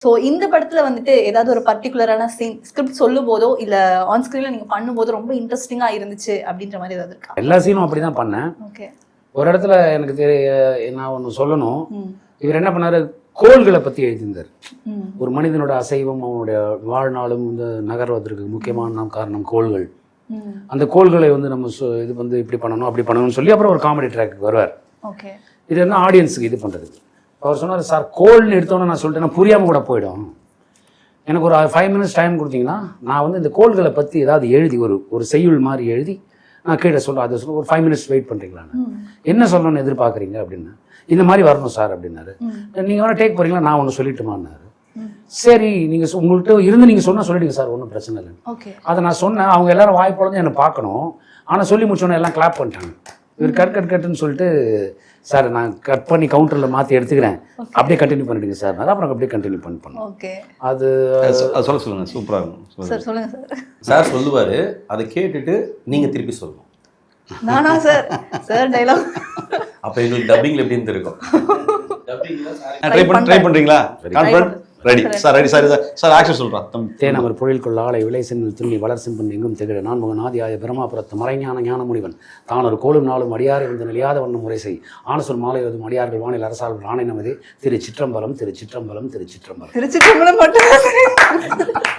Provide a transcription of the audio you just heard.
So இந்த படத்துல வந்துட்டு ஏதாவது ஒரு பர்டிகுலரான சீன் ஸ்கிரிப்ட் சொல்லும் போதோ இல்ல ஆன் ஸ்கிரீன்ல நீங்க பண்ணும்போது ரொம்ப இன்ட்ரெஸ்டிங்கா இருந்துச்சு அப்படின்ற மாதிரி ஏதாவது இருக்கா? எல்லா சீனும் அப்படிதான் பண்ணேன். ஓகே. ஒரு இடத்துல எனக்கு நான் ஒன்று சொல்லணும். இவர் என்ன பண்ணாரு, கோள்களை பத்தி எழுதியிருந்தார். ஒரு மனிதனோட அசைவம் அவனுடைய வாழ்நாளும் வந்து நகர்வதற்கு முக்கியமான காரணம் கோள்கள். அந்த கோள்களை வந்து நம்ம இது வந்து இப்படி பண்ணணும் அப்படி பண்ணணும்னு சொல்லி அப்புறம் ஒரு காமெடி ட்ராக் வருவார். ஓகே. இது என்ன ஆடியன்ஸுக்கு இது பண்ணுறது. அவர் சொன்னார், சார் கோல்னு எடுத்தோன்னே நான் சொல்லிட்டேன்னா புரியாமல் கூட போயிடும். எனக்கு ஒரு 5 minutes டைம் கொடுத்தீங்கன்னா நான் வந்து இந்த கோள்களை பற்றி ஏதாவது எழுதி ஒரு செய்யுள் மாதிரி எழுதி நான் கீழே சொல்ல அதை சொல்ல ஒரு 5 minutes வெயிட் பண்ணுறீங்களான்னு. என்ன சொல்லணும்னு எதிர்பார்க்குறீங்க அப்படின்னு. இந்த மாதிரி வரணும் சார் அப்படின்னாரு. நீங்கள் வேணால் டேக் போகிறீங்களா, நான் ஒன்று சொல்லிட்டுமான்னாரு. சரி நீங்கள் உங்கள்கிட்ட இருந்து நீங்கள் சொன்னால் சொல்லிடுங்க சார், ஒன்றும் பிரச்சனை இல்லை. அதை நான் சொன்னேன். அவங்க எல்லாரும் வாய்ப்பு என்னை பார்க்கணும். ஆனால் சொல்லி முடிச்சோன்னே எல்லாம் கிளாப் பண்ணிட்டாங்க. இவர் கட்டுன்னு சொல்லிட்டு, சார் நான் கட் பண்ணி கவுண்டரில் மாற்றி எடுத்துக்கிறேன், அப்படியே கண்டினியூ பண்ணிடுங்க சார். அப்புறம் அப்படியே கண்டினியூ பண்ணோம். அது சொல்லுங்க. சூப்பராக இருக்கும் சார். சொல்லுங்க சார். சார் சொல்லுவார், அதை கேட்டுட்டு நீங்கள் திருப்பி சொல்லணும். நானா சார்? சார் டைலாக் அப்போ எங்களுக்கு டப்பிங்கில் எப்படின்னு இருக்கும். ட்ரை பண்ணுறீங்களா? Confident ready sir. Ready sir. Sir action சொல்கிறான். தேனவர் பொழில்கொள்ள ஆலை விளை சென்னில் துண்ணி வளர் செம்பன் எங்கும் திகழ நான்முகன் ஆதியாய பிரமாபுரத்து மறைஞான ஞான முனிவன் தான் ஒரு கோளும் நாளும் அடியாரை வந்து நிலையாத வண்ணம் முறை செய் ஆனசொல் மாலை எழுதும் அடியார்கள் வானில் அரசார்கள் ஆணை நமதே திருச்சிற்றம்பலம் திருச்சிற்றம்பலம் திருச்சிற்றம்பலம் திருச்சிற்றம்பலம் மட்டும்